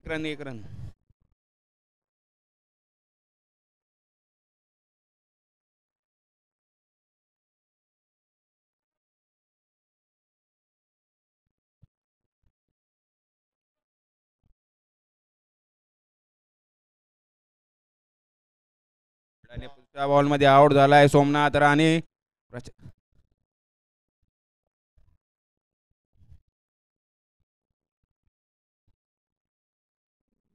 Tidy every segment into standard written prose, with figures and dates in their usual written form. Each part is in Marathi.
Run 1 run. आणि पुढच्या बॉलमध्ये आउट झालाय सोमनाथ राणे.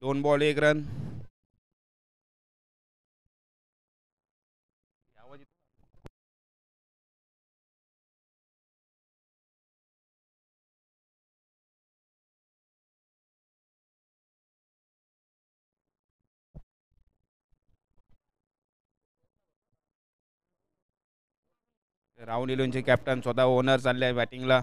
2 ball 1 run. राहुल इलोनचे कॅप्टन स्वतः ओनर चालले आहे बॅटिंगला.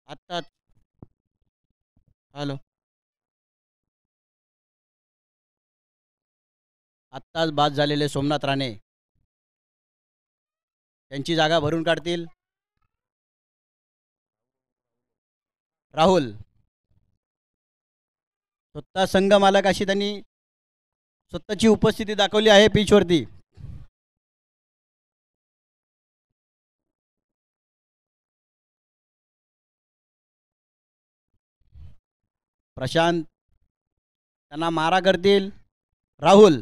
आत्ता हॅलो आत्ताच बाद झालेले सोमनाथ राणे त्यांची जागा भरून काढतील राहुल. स्वतः संघ मालक अशी त्यांनी स्वतःची उपस्थिती दाखवली आहे पिचवरती. प्रशांत त्यांना मारा करतील राहुल.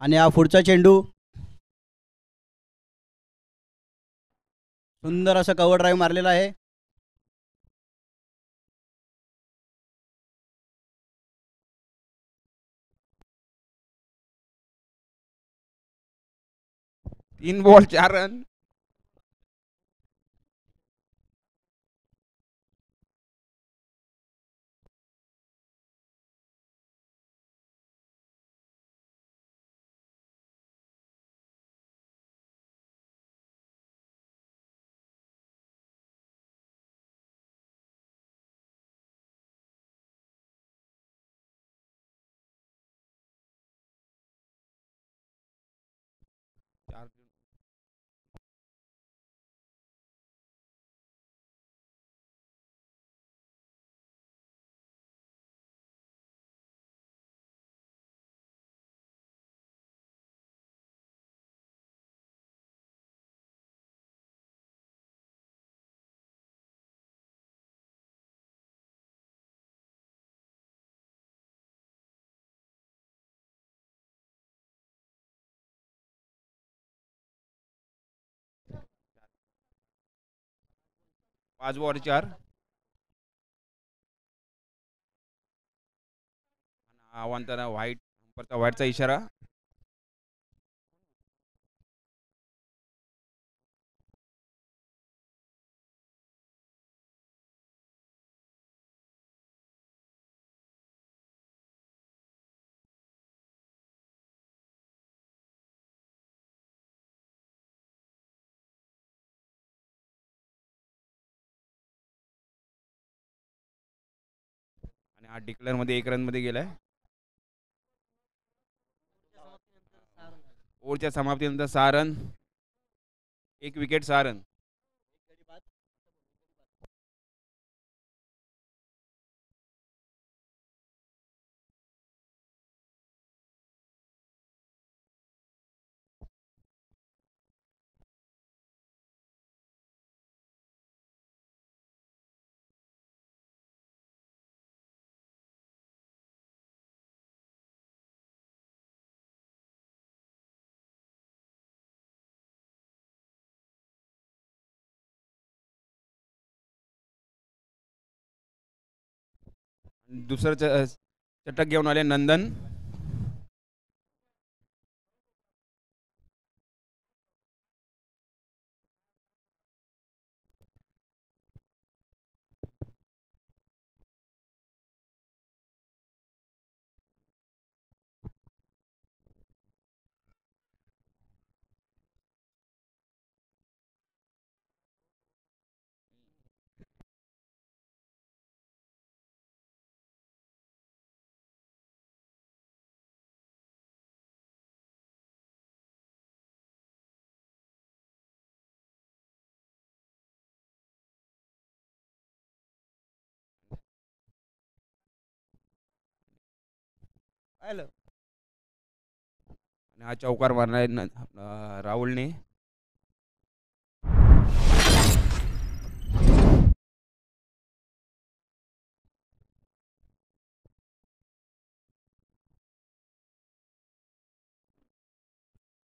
आणि हा पुढचा चेंडू सुंदर असं कव्हर ड्राईव्ह मारलेला आहे. तीन बॉल 4 रन. पाच बॉल 4. आव्हानताना व्हाईटचा इशारा. आणि हा डिक्लेअर मध्ये 1 रन मध्ये गेलाय. ओव्हरच्या समाप्तीनंतर 6 रन. 1 wicket 6 run. दुसरं चटक घेऊन आले नंदन. आलं. आणि हा चौकार मारणार आहे राहुलने.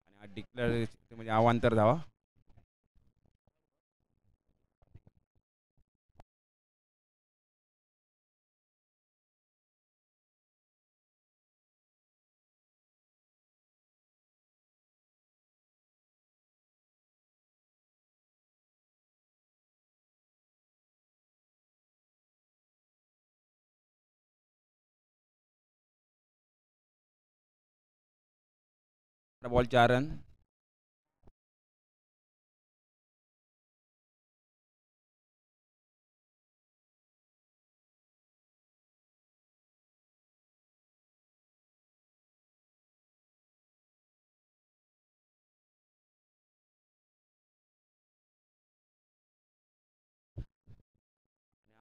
आणि हा डिक्लेअर म्हणजे अवांतर धावा. Ball 4 run.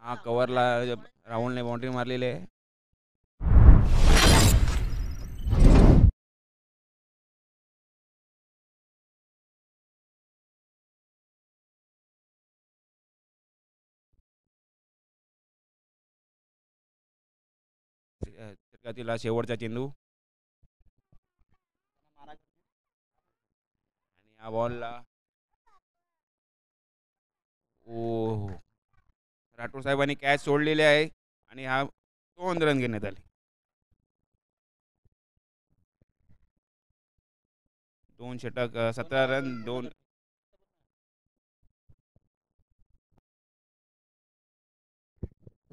हा कव्हरला राहुलने बाउंड्री मारलेली आहे. षटकातील हा शेवटचा चेंडू. आणि या बॉलला ओ राठोड साहेबांनी कॅच सोडलेली आहे आणि हा 2 रन घेण्यात आले. 2 षटक 17 रन 2.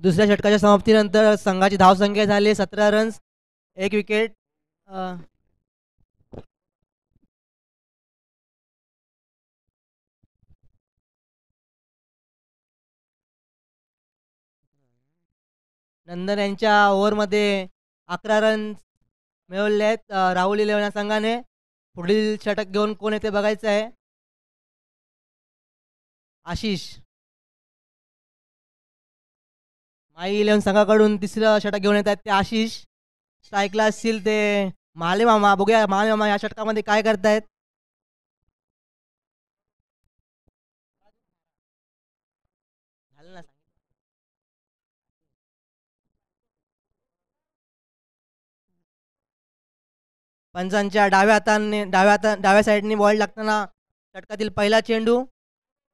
दुसऱ्या षटकाच्या समाप्तीनंतर संघाची धावसंख्या झाली 17 रन्स, 1 विकेट. नंदन यांच्या ओव्हरमध्ये 11 रन्स मिळवले आहेत राहुल इलेव्हन या संघाने. पुढील षटक घेऊन कोण येते बघायचं आहे. आशिष माई इलेव्हन संघाकडून तिसरं षटक घेऊन येत आहेत ते आशिष. स्ट्राईकला असतील ते महाले मामा. बघूया महाले मामा या षटकामध्ये काय करतायत. पंचांच्या डाव्या साईडने बॉल टाकताना षटकातील पहिला चेंडू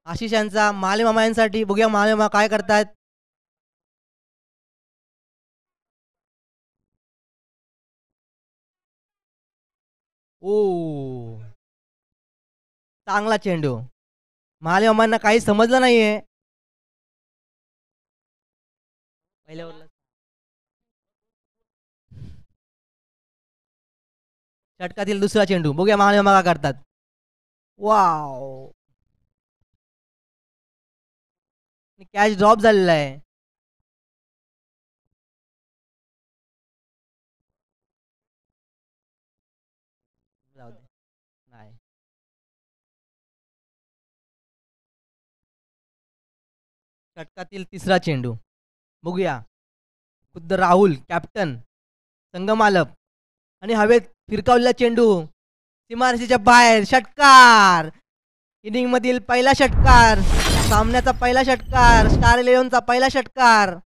आशिष यांचा महाले मामा यांसाठी. बघूया महाले मामा काय करतायत. ओ चांगला चेंडू. महाले मामांना काही समजलं नाहीये. पहिल्या ओव्हरला षटकातील दुसरा चेंडू. बघूया महाले मामा काय करतात. वाव कॅच ड्रॉप झालेला आहे. नाही षटकातील तिसरा चेंडू. बघूया खुद्द राहुल कॅप्टन संघमालक आणि हवेत फिरकावलेला चेंडू सीमारेषेच्या बाहेर. षटकार. इनिंग मधील पहिला षटकार. सामन्याचा पहिला षटकार. स्टार इलेव्हनचा पहिला षटकार.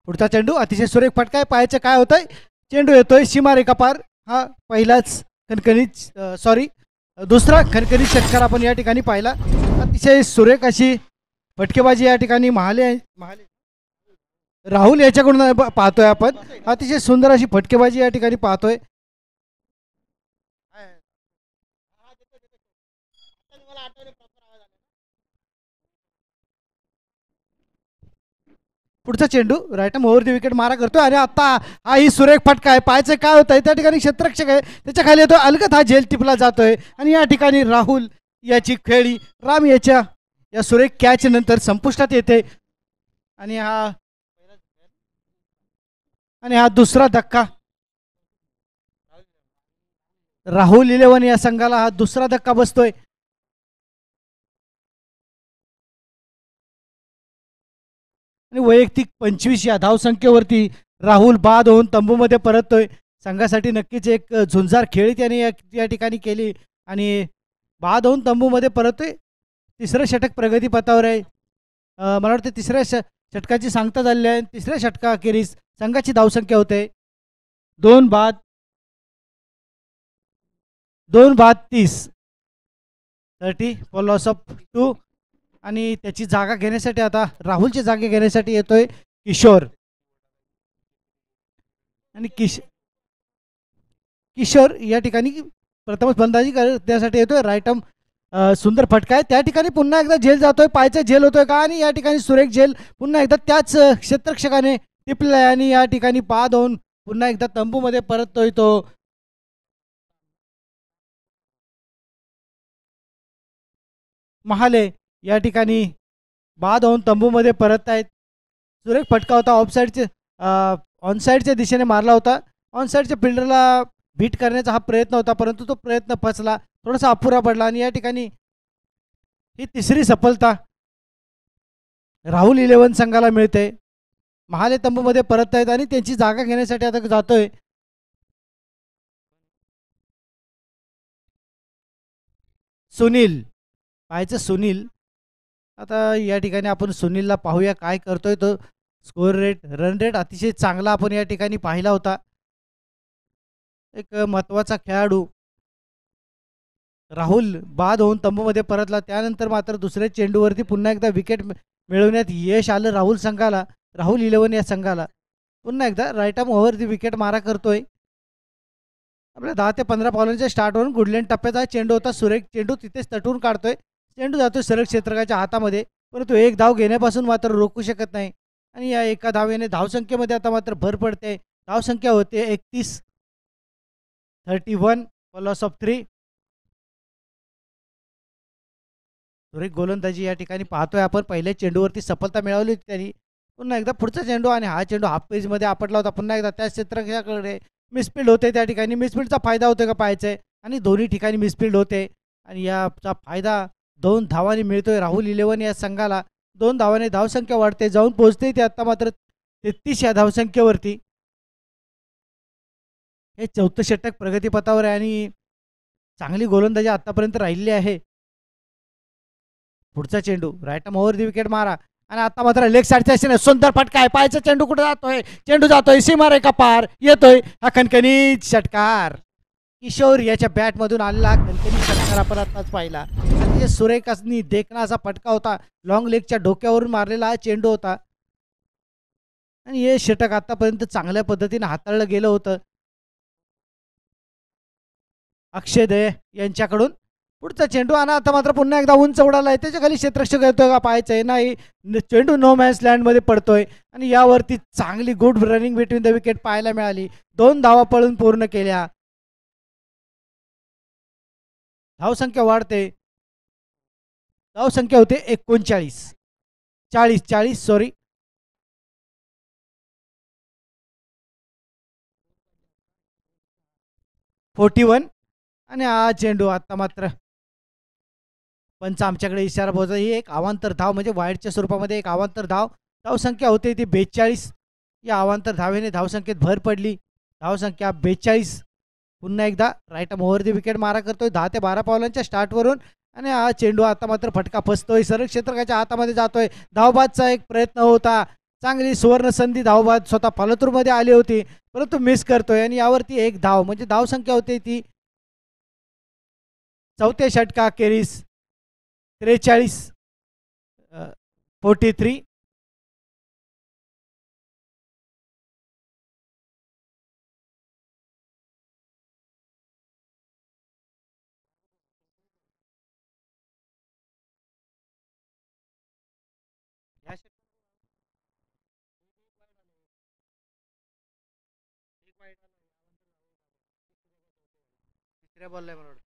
पुढचा चेंडू अतिशय सुरेख फटका आहे. पायाचं काय होतंय. चेंडू येतोय सीमारेखा पार. हा पहिलाच खणखणीत सॉरी दुसरा खणखणीत षटकार आपण या ठिकाणी पाहिला. अतिशय सुरेख अशी फटकेबाजी या ठिकाणी महाले राहुल याच्याकडून पाहतोय आपण. अतिशय सुंदर अशी फटकेबाजी या ठिकाणी पाहतोय. पुढचा चेंडू राईटम ओव्हर द विकेट मारा करतोय आणि आता हा ही सुरेख फटका आहे. पाहायचं काय होत आहे त्या ठिकाणी क्षेत्ररक्षक आहे त्याच्या खाली येतो अलगत हा झेल टिपला जातोय आणि या ठिकाणी राहुल याची खेळी राम याच्या या सुरेख कॅच नंतर संपुष्टात येते आणि हा दुसरा धक्का राहुल 11 या संघाला हा दुसरा धक्का बसतोय. आणि वैयक्तिक 25 या धावसंख्येवरती राहुल बाद होऊन तंबूमध्ये परततोय. संघासाठी नक्कीच एक झुंजार खेळी त्याने या ठिकाणी केली आणि बाद होऊन तंबूमध्ये परततोय. तिसरं षटक प्रगतीपथावर आहे. मला वाटतं तिसऱ्या षटकाची सांगता झालेली आहे. तिसऱ्या षटकाखेरीज संघाची धावसंख्या होते 2 बाद 30 फॉर लॉस ऑफ 2 आणि त्याची जागा घेण्यासाठी आता राहुलची जागा घेण्यासाठी येतोय किशोर आणि किशोर या ठिकाणी प्रथमच फलंदाजी करण्यासाठी येतोय. राईटम सुंदर फटका आहे त्या ठिकाणी पुन्हा एकदा झेल जातोय पायचा झेल होतोय का आणि या ठिकाणी सुरेख झेल पुन्हा एकदा त्याच क्षेत्ररक्षकाने टिपलाय आणि या ठिकाणी बाद होऊन पुन्हा एकदा तंबूमध्ये परततोय तो. महाले या ठिकाणी बाद होऊन तंबूमध्ये परत आहेत. सुरेख फटका होता ऑफसाईडचे ऑनसाईडच्या दिशेने मारला होता. ऑनसाईडच्या फिल्डरला बीट करण्याचा हा प्रयत्न होता परंतु तो प्रयत्न फसला थोडासा अपुरा पडला आणि या ठिकाणी ही तिसरी सफलता राहुल 11 संघाला मिळते. महाले तंबूमध्ये परत आहेत आणि त्यांची जागा घेण्यासाठी आता जातोय सुनील. पाहायचं सुनील आता या ठिकाणी आपण सुनीलला पाहूया काय करतोय तो. स्कोर रेट रन रेट अतिशय चांगला आपण या ठिकाणी पाहिला होता. एक महत्त्वाचा खेळाडू. राहुल बाद होऊन तंबूमध्ये परतला त्यानंतर मात्र दुसऱ्या चेंडूवरती पुन्हा एकदा विकेट मिळवण्यात यश आलं राहुल संघाला. राहुल 11 या संघाला पुन्हा एकदा right arm over the wicket मारा करतोय. आपल्या 10 ते 15 बॉलांच्या स्टार्टवरून गुडलँड टप्प्याचा चेंडू होता. सुरेख चेंडू तिथेच तटून काढतोय. चेंडू जातोय सरळ क्षेत्रकाच्या हातामध्ये परंतु एक धाव घेण्यापासून मात्र रोखू शकत नाही आणि या एका धावेने धावसंख्येमध्ये आता मात्र भर पडते. धावसंख्या होते 31 फॉर लॉस ऑफ 3. सुरेख गोलंदाजी या ठिकाणी पाहतोय आपण. पहिल्या चेंडूवरती सफलता मिळवली होती त्यांनी. पुन्हा एकदा पुढचा चेंडू आणि हा चेंडू हाफ पेजमध्ये आपटला होता. पुन्हा एकदा त्या क्षेत्रकाकडे मिसफिल्ड होते त्या ठिकाणी. मिसफिल्डचा फायदा होतो का पाहायचा आणि दोन्ही ठिकाणी मिसफिल्ड होते आणि याचा फायदा 2 धावांनी मिळतोय राहुल 11 या संघाला. 2 धावाने धावसंख्या वाढते जाऊन पोहोचते ते आता मात्र 33 या धावसंख्येवरती. हे 4थं षटक प्रगतीपथावर आहे आणि चांगली गोलंदाजी आतापर्यंत राहिली आहे. पुढचा चेंडू right arm over the wicket मारा आणि आता मात्र लेग साईडच्या दिशेने सुंदर फटका आहे. पाहायचा चेंडू कुठे जातोय. चेंडू जातोय सीमारेखा पार येतोय हा खणखणीत षटकार. किशोर याच्या बॅटमधून आलेला खणखणीत षटकार आपण आताच पाहिला. अतिशय सुरेख असणी देखणा असा फटका होता. लॉंग लेगच्या डोक्यावरून मारलेला हा चेंडू होता आणि हे षटक आतापर्यंत चांगल्या पद्धतीने हाताळलं गेलं होतं अक्षय दे यांच्याकडून. पुढचा चेंडू आणि आता मात्र पुन्हा एकदा उंच उडाला आहे. त्याच्या खाली क्षेत्ररक्षक येतोय का पाहायचं आहे. नाही चेंडू नो मॅन्स लँडमध्ये पडतोय आणि यावरती चांगली good running between the wicket पाहायला मिळाली. 2 धावा पळून पूर्ण केल्या. धावसंख्या वाढते. धावसंख्या होते 40 सॉरी. आणि हा चेंडू आता मात्र पंच आमच्याकडे इशारा पोहोचला. ही एक अवांतर धाव म्हणजे वाईडच्या स्वरूपामध्ये एक अवांतर धाव. धावसंख्या होते ती 42. या अवांतर धावेने धावसंख्येत भर पडली. धावसंख्या 42. पुन्हा एकदा right arm over the wicket मारा करतोय 10 ते 12 बॉलांच्या स्टार्टवरून आणि हा चेंडू आता मात्र फटका फसतोय. सरळ क्षेत्रकाच्या हातामध्ये जातोय. धावबादचा एक प्रयत्न होता. चांगली सुवर्ण संधी धावबाद स्वतः फलतूरमध्ये आली होती परंतु मिस करतोय आणि यावरती एक धाव म्हणजे धावसंख्या होते ती 4थ्या षटकाखेरीज 43. तिसऱ्या बॉलला मला वाटतं.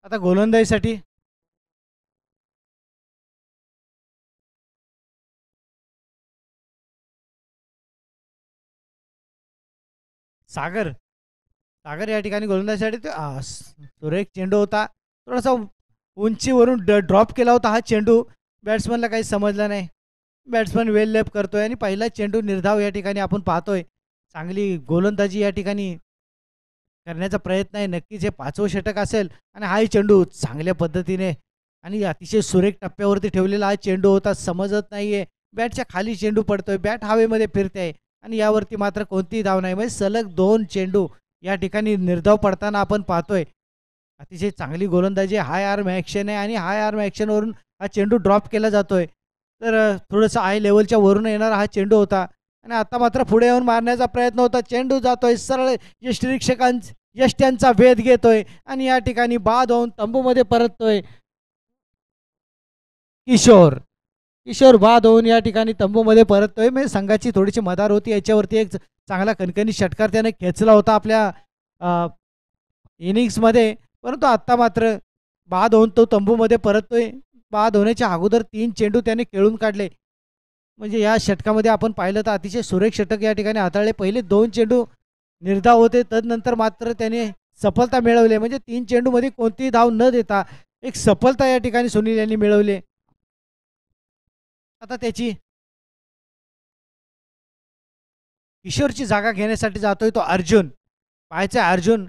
आता गोलंदाजीसाठी सागर सागर या ठिकाणी गोलंदाजीसाठी सुरेख चेंडू होता. थोडासा उंचीवरून ड्रॉप केला होता हा चेंडू. बॅट्समनला काही समजलं नाही. बॅट्समन वेल लेप करतोय आणि पहिला चेंडू निर्धाव या ठिकाणी आपण पाहतोय. चांगली गोलंदाजी या ठिकाणी करण्याचा प्रयत्न आहे. नक्कीच हे 5वं षटक असेल आणि हाही चेंडू चांगल्या पद्धतीने आणि अतिशय सुरेख टप्प्यावरती ठेवलेला हा चेंडू होता. समजत नाहीये, बॅटच्या खाली चेंडू पडतोय, बॅट हवेमध्ये फिरते आणि यावरती मात्र कोणतीही धाव नाही. म्हणजे सलग 2 चेंडू या ठिकाणी निर्धाव पडताना आपण पाहतोय. अतिशय चांगली गोलंदाजी, हाय आर्म ॲक्शन आहे आणि हाय आर्म ॲक्शनवरून हा चेंडू ड्रॉप केला जातोय. तर थोडंसं आय लेवलच्या वरून येणारा हा चेंडू होता आणि आता मात्र पुढे येऊन मारण्याचा प्रयत्न होता. चेंडू जातोय सरळ यष्ट्यांचा वेध घेतोय आणि या ठिकाणी बाद होऊन तंबूमध्ये परततोय. किशोर किशोर बाद होऊन या ठिकाणी तंबूमध्ये परततोय. म्हणजे संघाची थोडीशी मदार होती. याच्यावरती एक चांगला कणकणी षटकार त्याने खेचला होता आपल्या इनिंग्समध्ये, परंतु आत्ता मात्र बाद होऊन तो तंबूमध्ये परततोय. बाद होण्याच्या अगोदर 3 चेंडू त्याने खेळून काढले. म्हणजे या षटकामध्ये आपण पाहिलं तर अतिशय सुरेख षटक या ठिकाणी हाताळले. पहिले 2 चेंडू निर्धाव होते, तदनंतर मात्र त्याने सफलता मिळवली. म्हणजे 3 चेंडूमध्ये कोणतीही धाव न देता एक सफलता या ठिकाणी सुनील यांनी मिळवली. आता त्याची किशोरची जागा घेण्यासाठी जातोय तो अर्जुन. पाहायचं अर्जुन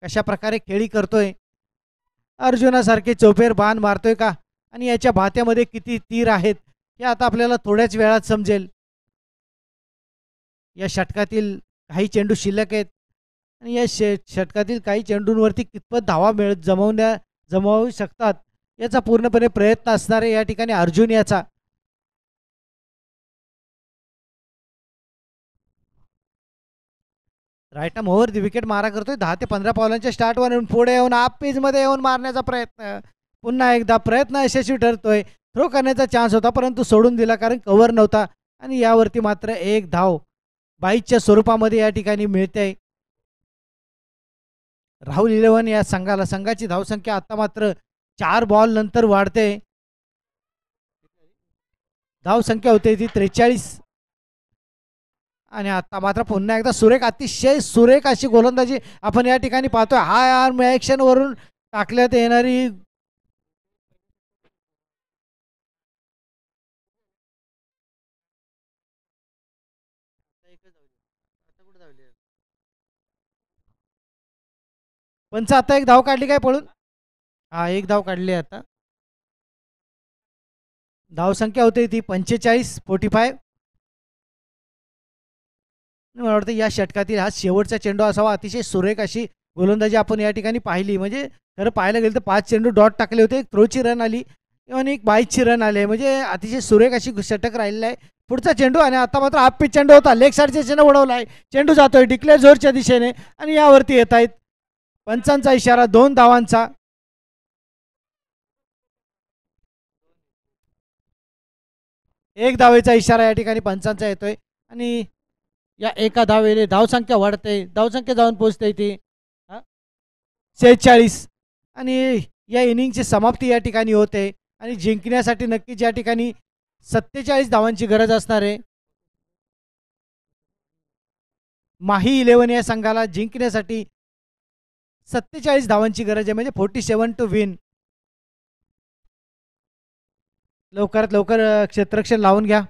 कशा प्रकारे खेळी करतोय. अर्जुनासारखे चौफेर बाण मारतोय का आणि याच्या भात्यामध्ये किती तीर आहेत हे आता आपल्याला थोड्याच वेळात समजेल. या षटकातील काही चेंडू शिल्लक आहेत आणि या षटकातील काही चेंडूंवरती कितपत धावा जमवू शकतात याचा पूर्णपणे प्रयत्न असणार आहे या ठिकाणी अर्जुन याचा. Right arm over the wicket मारा करतोय. 10 ते 15 पावलांच्या स्टार्टवर येऊन पुढे येऊन हाफ पिचमध्ये येऊन मारण्याचा प्रयत्न. पुन्हा एकदा प्रयत्न यशस्वी ठरतोय. थ्रो करण्याचा चान्स होता परंतु सोडून दिला कारण कव्हर नव्हता आणि यावरती मात्र एक धाव बाईच्या स्वरूपामध्ये या ठिकाणी मिळते. राहुल 11 या संघाची धावसंख्या आता मात्र 4 बॉल नंतर वाढते. धावसंख्या होते ती 43 आणि आता मात्र पुन्हा एकदा सुरेख, अतिशय सुरेख अशी गोलंदाजी आपण या ठिकाणी पाहतोय. हाय आर्म ॲक्शन वरून टाकण्यात येणारी पंच आता एक धाव काढली काय पळून. हा एक धाव काढली. आता धावसंख्या होते ती 45. मला वाटतं या षटकातील हा शेवटचा चेंडू असावा. अतिशय सुरेख अशी गोलंदाजी आपण या ठिकाणी पाहिली. म्हणजे खरं पाहायला गेलं तर 5 चेंडू डॉट टाकले होते. एक थ्रोची रन आली आणि एक 22ची रन आली. म्हणजे अतिशय सुरेख अशी षटक राहिलेलं आहे. पुढचा चेंडू आणि आता मात्र हाफ पिच चेंडू होता. लेग साईडचा चेंडू उडवला आहे. चेंडू जातोय डिक्लेअर झोनच्या दिशेने आणि यावरती येत आहेत पंचांचा इशारा 2 धावांचा. एक धावेचा इशारा या ठिकाणी पंचांचा येतोय आणि या एका धावेने धावसंख्या वाढते. धावसंख्या जाऊन पोहोचते ती 46 आणि या इनिंगची समाप्ती या ठिकाणी होते आणि जिंकण्यासाठी नक्कीच या ठिकाणी 47 धावांची गरज असणार आहे. माही 11 या संघाला जिंकण्यासाठी 47 धावांची गरज आहे. म्हणजे 47 टू विन. लवकरात लवकर क्षेत्ररक्षण लावून घ्या.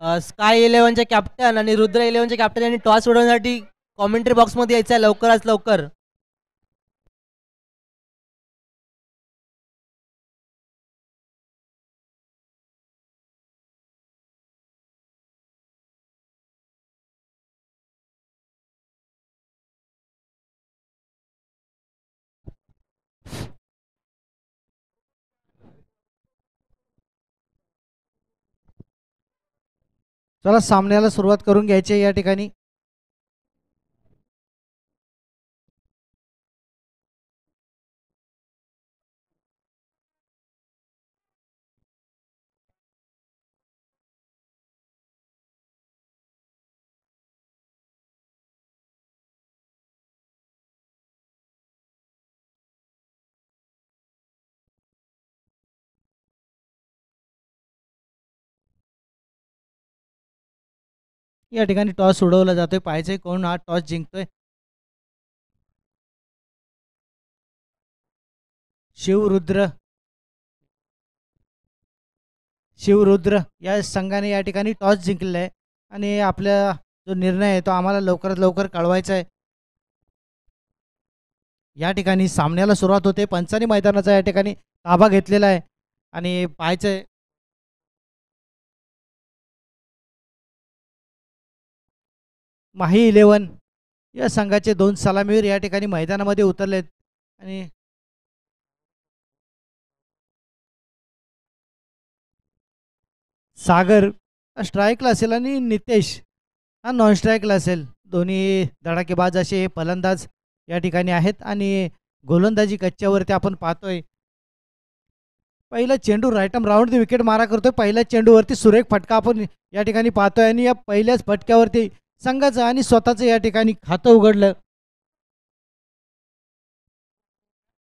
स्काय 11चे कॅप्टन आणि रुद्र 11चे कॅप्टन यांनी टॉस उडवण्यासाठी कॉमेंट्री बॉक्समध्ये यायचं आहे लवकरात लवकर. चला सामन्याला सुरुवात करून घ्यायची आहे या ठिकाणी. या ठिकाणी टॉस उडवला जातोय. पाहायचंय कोण हा टॉस जिंकतोय. शिवरुद्र शिवरुद्र या संघाने या ठिकाणी टॉस जिंकलेला आहे आणि आपला जो निर्णय आहे तो आम्हाला लवकरात लवकर कळवायचा आहे. या ठिकाणी सामन्याला सुरुवात होते. पंचानी मैदानाचा या ठिकाणी ताबा घेतलेला आहे आणि पाहायचंय माही 11 या संघाचे 2 सलामीवीर या ठिकाणी मैदानामध्ये उतरलेत आणि सागर स्ट्राईकला असेल आणि नितेश हा नॉन स्ट्राईकला असेल. दोन्ही धडाकेबाज असे फलंदाज या ठिकाणी आहेत आणि गोलंदाजी कच्च्यावरती आपण पाहतोय. पहिला चेंडू राईटम राऊंड दी विकेट मारा करतोय. पहिल्या चेंडूवरती सुरेख फटका आपण या ठिकाणी पाहतोय आणि या पहिल्याच फटक्यावरती संघाचं आणि स्वतःचं या ठिकाणी खातं उघडलं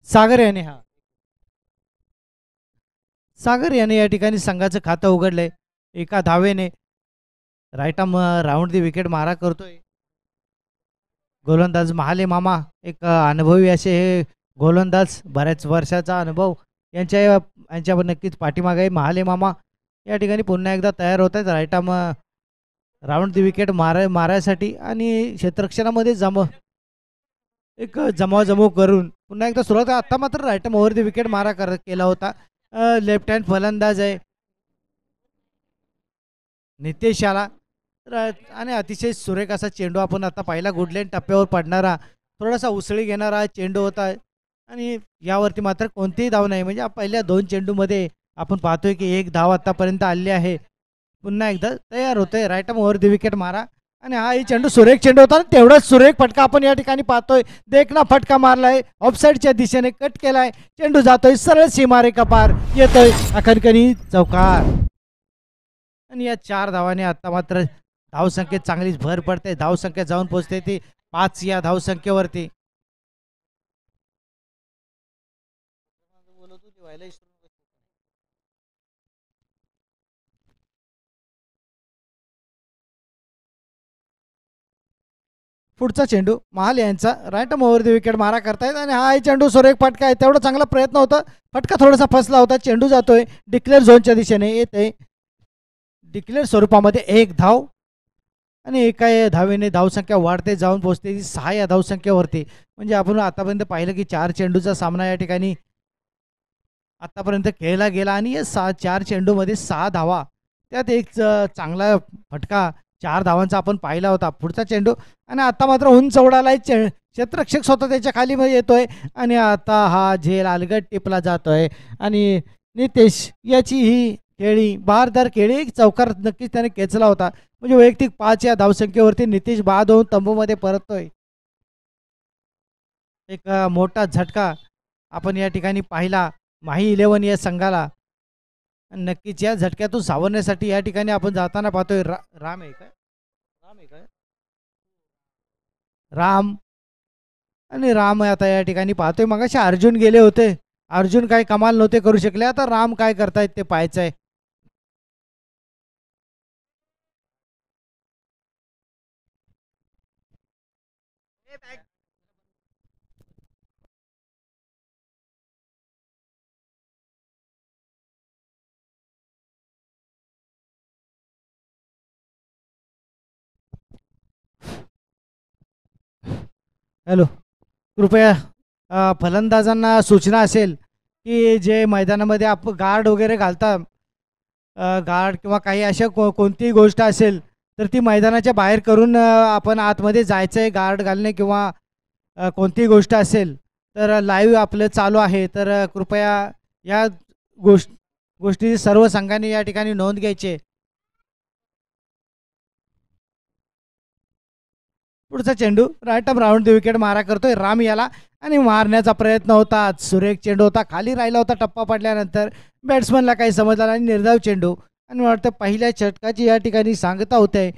सागर याने या ठिकाणी संघाचं खातं उघडलंय. एका धावेने राईटम राऊंड दी विकेट मारा करतोय. गोलंदाज महाले मामा एक अनुभवी असे हे गोलंदाज, बऱ्याच वर्षाचा अनुभव यांच्या नक्कीच पाठीमागे आहे. महाले मामा या ठिकाणी पुन्हा एकदा तयार होत आहेत राईटम राऊंड दी विकेट मारायसाठी आणि क्षेत्ररक्षणामध्ये जमाव करून पुन्हा एकदा सुरुवात. आता मात्र राईटम ओव्हर दी विकेट मारा केला होता. लेफ्ट हँड फलंदाज आहे नितेश आला आणि अतिशय सुरेख असा चेंडू आपण आता पाहिला. गुडलँड टप्प्यावर पडणारा थोडासा उसळी घेणारा चेंडू होता आणि यावरती मात्र कोणतीही धाव नाही. म्हणजे पहिल्या 2 चेंडूमध्ये आपण पाहतोय की 1 धाव आतापर्यंत आली आहे. पुन्हा एकदा तयार होतोय राईटम ओव्हर दी विकेट मारा आणि हा चेंडू सुरेख चेंडू होता. तेवढाच सुरेख फटका आपण या ठिकाणी पाहतोय. देखना फटका मारलाय ऑफसाईडच्या दिशेने कट केलाय. चेंडू जातोय सरळ सीमारेखा पार येतोय अखनकनी चौकार आणि या 4 धावाने आता मात्र धावसंख्येत चांगलीच भर पडते. धावसंख्या जाऊन पोहोचते ती 5 या धावसंख्येवरती. पुढचा चेंडू महाल यांचा राईटम ओव्हर दी विकेट मारा करतायत आणि हा चेंडू सुरेख फटका आहे. तेवढा चांगला प्रयत्न होता. फटका थोडासा फसला होता. चेंडू जातोय डिक्लेअर झोनच्या दिशेने येते. डिक्लेअर स्वरूपामध्ये 1 धाव आणि एका धावेने धावसंख्या वाढते जाऊन पोहोचते 6 या धावसंख्येवरती. म्हणजे आपण आतापर्यंत पाहिलं की 4 चेंडूचा सामना या ठिकाणी आतापर्यंत खेळला गेला आणि या 4 चेंडूमध्ये 6 धावा, त्यात एक चांगला फटका 4 धावांचा आपण पाहिला होता. पुढचा चेंडू आणि आता मात्र उंच उडालाय. क्षेत्ररक्षक स्वतः त्याच्या खाली येतोय आणि आता हा झेल अलगट टिपला जातोय आणि नितेश याची ही खेळी बहारदार खेळी एक चौकार नक्कीच त्याने खेचला होता. म्हणजे वैयक्तिक 5 या धावसंख्येवरती नितेश बाद होऊन तंबूमध्ये परततोय. एक मोठा झटका आपण या ठिकाणी पाहिला माही 11 या संघाला. नक्कीच या झटक्यातून सावरण्यासाठी या ठिकाणी आपण जाताना पाहतोय राम आणि राम आता या ठिकाणी पाहतोय. मगाशी अर्जुन गेले होते. अर्जुन काय कमाल नव्हते करू शकले. आता राम काय करतायत ते पाहायचंय. हॅलो, कृपया फलंदाजांना सूचना असेल की जे मैदानामध्ये गार्ड वगैरे घालतात, गार्ड किंवा काही अशा कोणतीही गोष्ट असेल तर ती मैदानाच्या बाहेर करून आपण आतमध्ये जायचं आहे. गार्ड घालणे किंवा कोणतीही गोष्ट असेल तर लाईव्ह आपलं चालू आहे, तर कृपया या गोष्टी सर्व संघांनी या ठिकाणी नोंद घ्यायची आहे. पुढचा चेंडू right arm round the wicket मारा करतोय राम याला, आणि मारण्याचा प्रयत्न होता. सुरेख चेंडू होता, खाली राहिला होता टप्पा पडल्यानंतर. बॅट्समनला काही समजलं आणि निर्धाव चेंडू. आणि मला वाटतं पहिल्या षटकाची या ठिकाणी सांगता होते,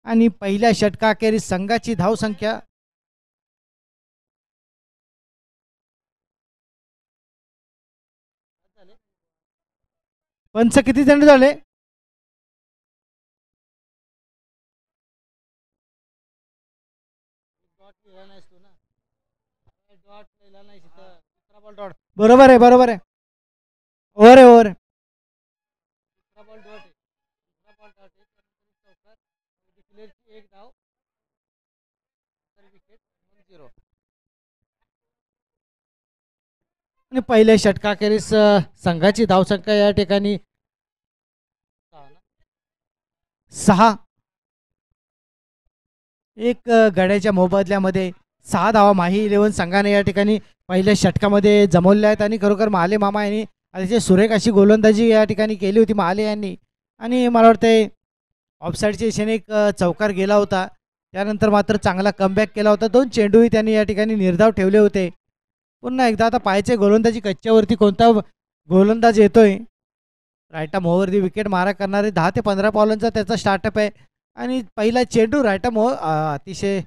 आणि पहिल्या षटकाखेरीस संघाची धावसंख्या पंच किती चेंडू झाले? बरोबर आहे, बरोबर आहे. ओव्हर आहे, ओव्हर आहे. आणि पहिल्या षटकाखेरीस संघाची धावसंख्या या ठिकाणी 6. एक गड्याच्या मोबदल्यामध्ये 6 धावा माही 11 संघाने या ठिकाणी पहिल्या षटकामध्ये जमवल्या आहेत. आणि खरोखर महाले मामा यांनी अतिशय सुरेख अशी गोलंदाजी या ठिकाणी केली होती महाले यांनी. आणि मला वाटते ऑफसाईडच्या दिशेने एक चौकार गेला होता, त्यानंतर मात्र चांगला कमबॅक केला होता. 2 चेंडूही त्यांनी या ठिकाणी निर्धाव ठेवले होते. पुन्हा एकदा आता पाहायचे गोलंदाजी कच्च्यावरती कोणता गोलंदाज येतोय. राईट आर्म ओव्हरवरती विकेट मारा करणारे 10 ते 15 बॉलांचा त्याचा स्टार्टअप आहे. आणि पहिला चेंडू राईट आर्म अतिशय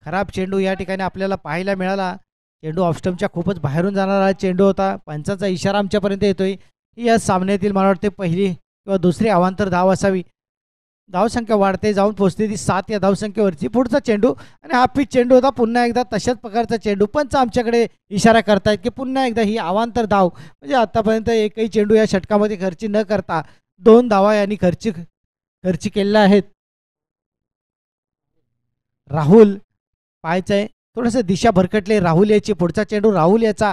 खराब चेंडू या ठिकाणी आपल्याला पाहायला मिळाला. चेंडू ऑफस्टम्पच्या खूपच बाहेरून जाणारा चेंडू होता. पंचाचा इशारा आमच्यापर्यंत येतोय की या सामन्यातील मला वाटते पहिली किंवा दुसरी अवांतर धाव असावी. धावसंख्या वाढते जाऊन पोहोचते ती 7 या धावसंख्येवरची. पुढचा चेंडू आणि हा पिच चेंडू होता. पुन्हा एकदा तशाच प्रकारचा चेंडू. पंच आमच्याकडे इशारा करतायत की पुन्हा एकदा ही अवांतर धाव, म्हणजे आतापर्यंत एकही चेंडू या षटकामध्ये खर्ची न करता 2 धावा यांनी खर्ची केलेल्या आहेत. राहुल पाहायचं आहे, थोडंसं दिशा भरकटले राहुल याची. पुढचा चेंडू राहुल याचा,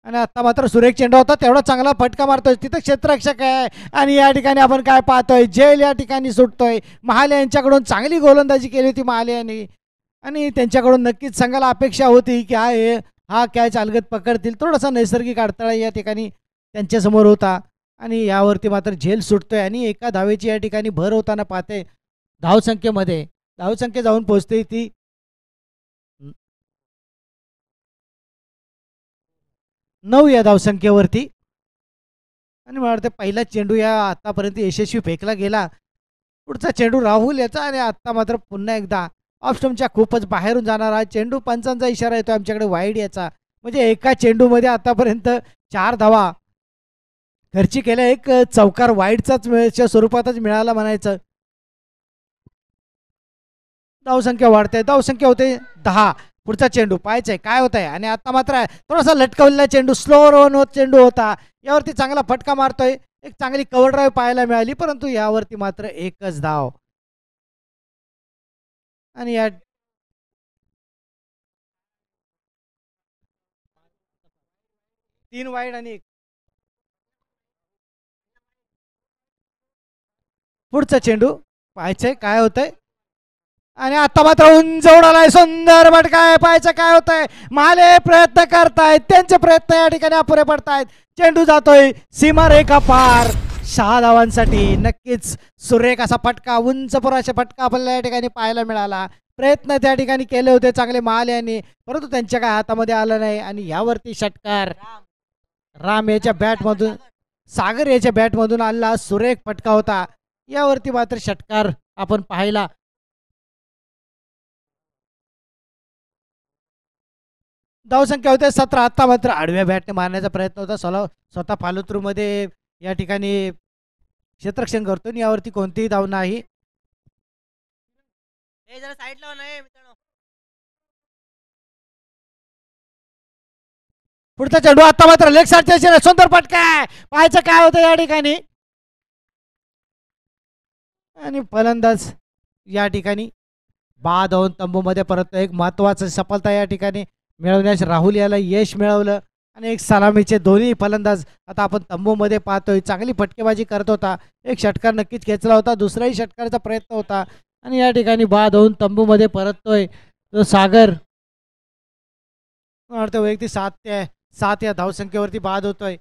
आणि आता मात्र सुरेख चेंडू होता, तेवढा चांगला फटका मारतोय. तिथं क्षेत्ररक्षक आहे आणि या ठिकाणी आपण काय पाहतोय, जेल या ठिकाणी सुटतोय. महाले यांच्याकडून चांगली गोलंदाजी केली होती महाले यांनी, आणि त्यांच्याकडून नक्कीच संघाला अपेक्षा होती की हा कॅच अलगद पकडतील. थोडासा नैसर्गिक अडथळा या ठिकाणी त्यांच्यासमोर होता, आणि यावरती मात्र झेल सुटतोय. आणि एका धावेची या ठिकाणी भर होताना पाहते. धावसंख्या जाऊन पोहोचते ती 9 या धावसंख्येवरती. आणि मला वाटतं पहिला चेंडू या आतापर्यंत यशस्वी फेकला गेला. पुढचा चेंडू राहुल याचा, आणि आत्ता मात्र पुन्हा एकदा ऑफस्टम्पच्या खूपच बाहेरून जाणारा चेंडू. पंचांचा इशारा येतो आमच्याकडे वाईड याचा. म्हणजे एका चेंडूमध्ये आतापर्यंत 4 धावा खर्ची केल्या. एक चौकार वाईडचाच स्वरूपातच मिळाला म्हणायचं. धावसंख्या वाढते, धावसंख्या होते 10. पुढचा चेंडू पाहायचंय काय होत आहे. आणि आता मात्र थोडासा लटकवलेला चेंडू, स्लो रन होत चेंडू होता. यावरती चांगला फटका मारतोय. एक चांगली कव्हर ड्राईव्ह पाहायला मिळाली, परंतु यावरती मात्र एकच धाव. आणि या तीन वाईड आणि एक. पुढचा चेंडू पाहायचंय काय होतंय. आणि आता मात्र उंच उडालाय, सुंदर भटकाय. पाहायचं काय होतंय. महाले प्रयत्न करतायत, त्यांचे प्रयत्न या ठिकाणी अपुरे पडतायत. चेंडू जातोय सीमारेखा पार 6 धावांसाठी. नक्कीच सुरेख असा फटका, उंच पुराचा फटका आपल्याला या ठिकाणी पाहायला मिळाला. प्रयत्न त्या ठिकाणी केले होते चांगले महाले यांनी, परंतु त्यांच्या काय हातामध्ये आलं नाही. आणि यावरती षटकार राम याच्या बॅटमधून, सागर याच्या बॅटमधून आला सुरेख फटका होता. यावरती मात्र षटकार आपण पाहिला. धावसंख्या होते 17. आता मात्र आडव्या बॅटने मारण्याचा प्रयत्न होता. स्वतः फालुत्रूमध्ये या ठिकाणी क्षेत्ररक्षण करतो, यावरती कोणतीही धाव नाही. पुढचा चेंडू आता मात्र लेग साईडच्या सुंदर फटका. पाहायचं काय होतं या ठिकाणी. आणि फलंदाज या ठिकाणी बाद होऊन तंबूमध्ये परततो. एक महत्त्वाची सफलता या ठिकाणी मिळवण्यास राहुल याला यश मिळवलं आणि एक सलामीचे दोन्ही फलंदाज आता आपण तंबूमध्ये पाहतोय. चांगली फटकेबाजी करत होता. एक षटकार नक्कीच खेचला होता. दुसराही षटकाराचा प्रयत्न होता आणि या ठिकाणी बाद होऊन तंबूमध्ये परततोय तो सागर. मला वाटतं वैयक्तिक 7 या धावसंख्येवरती बाद होतोय.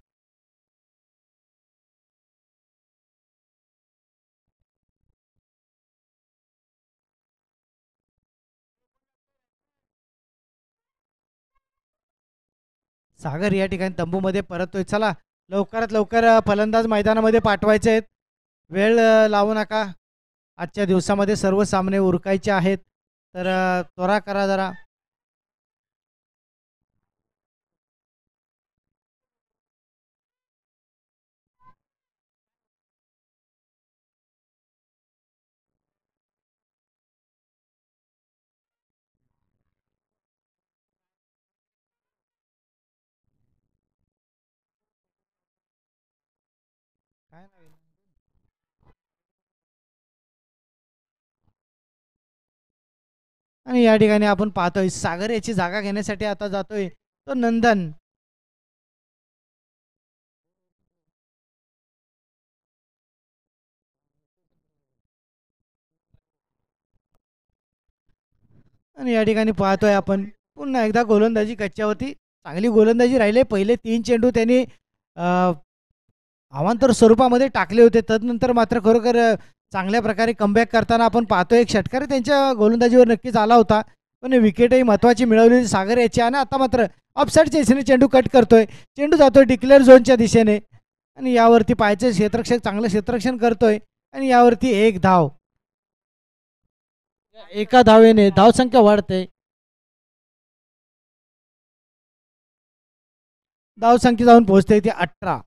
सागर या ठिकाणी तंबूमध्ये परततोय. चला लवकरात लवकर फलंदाज मैदानामध्ये पाठवायचे आहेत. वेळ लावू नका. आजच्या दिवसामध्ये सर्व सामने उरकायचे आहेत तर त्वरा करा जरा. काय नवीन? आणि या ठिकाणी आपण पाहतोय सागर याची जागा घेण्यासाठी आता जातोय तो नंदन. आणि या ठिकाणी पाहतोय आपण पुन्हा एकदा गोलंदाजी कच्च्यावरती. चांगली गोलंदाजी राहिले. पहिले 3 चेंडू त्यांनी अवांतर स्वरूपामध्ये टाकले होते. तदनंतर मात्र खरोखर चांगल्या प्रकारे कमबॅक करताना आपण पाहतोय. एक षटकार त्यांच्या गोलंदाजीवर नक्कीच आला होता पण विकेटही महत्त्वाची मिळवली सागर याची. आणि आता मात्र ऑफसाईडच्या दिशेने चेंडू कट करतोय. चेंडू जातोय डिक्लेअर झोनच्या दिशेने आणि यावरती पाहायचं क्षेत्ररक्षक चांगलं क्षेत्ररक्षण करतोय आणि यावरती एक धाव. एका धावेने धावसंख्या वाढते. धावसंख्या जाऊन पोहोचते ती 18.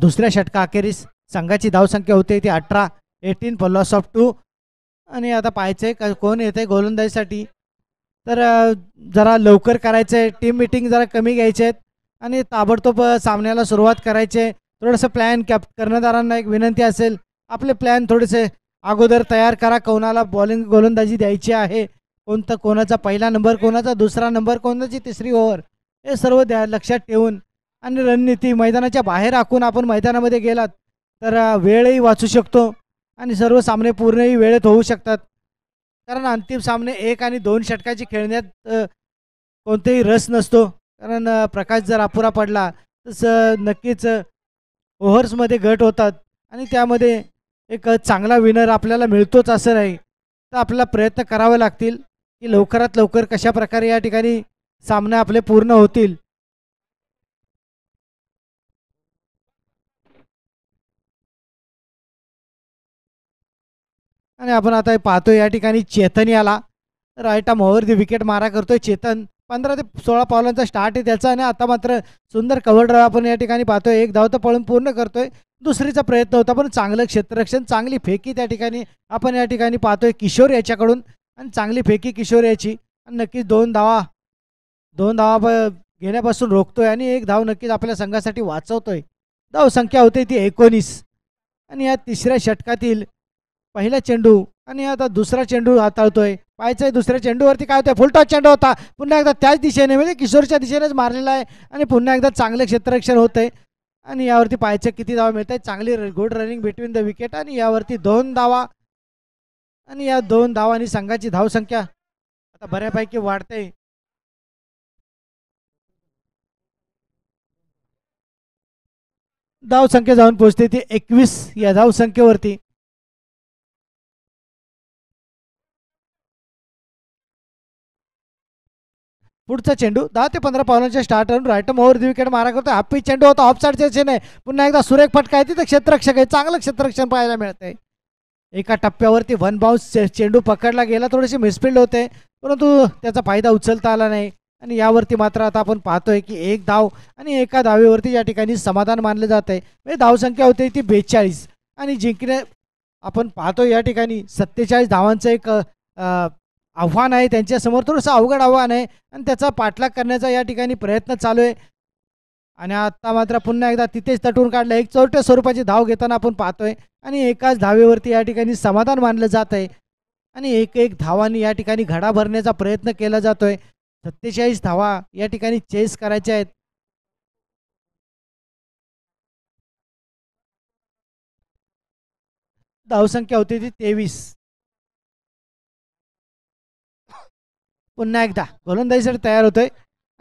दुसऱ्या षटका अखेरीस संघाची धावसंख्या होते ती 18. 18 फॉर लॉस ऑफ 2. आणि आता पाहायचंय कोण येते गोलंदाजीसाठी. तर जरा लवकर करायचं आहे. टीम मिटिंग जरा कमी घ्यायचे आहेत आणि ताबडतोब सामन्याला सुरुवात करायची आहे. थोडंसं प्लॅन कर्णधारांना एक विनंती असेल आपले प्लॅन थोडेसे अगोदर तयार करा. कोणाला बॉलिंग गोलंदाजी द्यायची आहे, कोणाचा पहिला नंबर, कोणाचा दुसरा नंबर, कोणाची तिसरी ओव्हर, हे सर्व लक्षात ठेवून आणि रणनीती मैदानाच्या बाहेर आखून आपण मैदानामध्ये गेलात तर वेळही वाचू शकतो आणि सर्व सामने पूर्णही वेळेत होऊ शकतात. कारण अंतिम सामने 1 आणि 2 षटकाची खेळण्यात कोणतेही रस नसतो. कारण प्रकाश जर अपुरा पडला तर नक्कीच ओव्हर्समध्ये घट होतात आणि त्यामध्ये एक चांगला विनर आपल्याला मिळतोच असं नाही. तर आपल्याला प्रयत्न करावे लागतील की लवकरात लवकर कशा प्रकारे या ठिकाणी सामने आपले पूर्ण होतील. आणि आपण आता पाहतोय या ठिकाणी चेतन याला राईट आर्म ओव्हर विकेट मारा करतोय. चेतन 15 ते 16 पावलांचा स्टार्ट आहे त्याचा आणि आता मात्र सुंदर कव्हर ड्राईव्ह आपण या ठिकाणी पाहतोय. एक धाव तर पळून पूर्ण करतोय. दुसरीचा प्रयत्न होता पण चांगलं क्षेत्ररक्षण, चांगली फेकी त्या ठिकाणी आपण या ठिकाणी पाहतोय किशोर याच्याकडून आणि चांगली फेकी किशोर याची आणि नक्कीच 2 धावा घेण्यापासून रोखतोय आणि एक धाव नक्कीच आपल्या संघासाठी वाचवतोय. धाव संख्या होते ती 19. आणि या तिसऱ्या षटकातील पहिला चेंडू आणि आता दुसरा चेंडू हाताळतोय. पाहायचंय दुसऱ्या चेंडूवरती काय होतंय. फुलटॉस चेंडू होता पुन्हा एकदा त्याच दिशेने म्हणजे किशोरच्या दिशेनेच मारलेला आहे आणि पुन्हा एकदा चांगलं क्षेत्ररक्षण होतंय आणि यावरती पाहायचं किती धावा मिळत आहेत. चांगली good running between the wicket आणि यावरती 2 धावा आणि या 2 धावांनी संघाची धावसंख्या आता बऱ्यापैकी वाढते. धावसंख्या जाऊन पोहोचते ती 21 या धावसंख्येवरती. पुढचा चेंडू 10 ते 15 पावलांच्या स्टार्टवरून राईट ओव्हर विकेट मारा करतो. हाफ पिच चेंडू होता ऑफसाईडच्या दिशेने. पुन्हा एकदा सुरेख फटका आहे तिथे क्षेत्ररक्षक आहे. चांगलं क्षेत्ररक्षण पाहायला मिळतंय. एका टप्प्यावरती 1 बाउन्स चेंडू पकडला गेला. थोडीशी मिसफिल्ड होते परंतु त्याचा फायदा उचलता आला नाही आणि यावरती मात्र आता आपण पाहतोय की 1 धाव आणि एका धावेवरती या ठिकाणी समाधान मानलं जात आहे. म्हणजे धावसंख्या होते ती 42 आणि जिंकणे आपण पाहतोय या ठिकाणी 47 धावांचं एक आव्हान आहे त्यांच्यासमोर. थोडंसं अवघड आव्हान आहे आणि त्याचा पाठलाग करण्याचा या ठिकाणी प्रयत्न चालू आहे. आणि आता मात्र पुन्हा एकदा तिथेच तटून काढलं. एक चौरट्या स्वरूपाची धाव घेताना आपण पाहतोय आणि एकाच धावेवरती या ठिकाणी समाधान मानलं जात आहे आणि एक एक धावांनी या ठिकाणी घडा भरण्याचा प्रयत्न केला जातोय. 47 धावा या ठिकाणी चेस करायच्या आहेत. धावसंख्या होती ती 23. पुन्हा एकदा गोलंदाजीसाठी तयार होतोय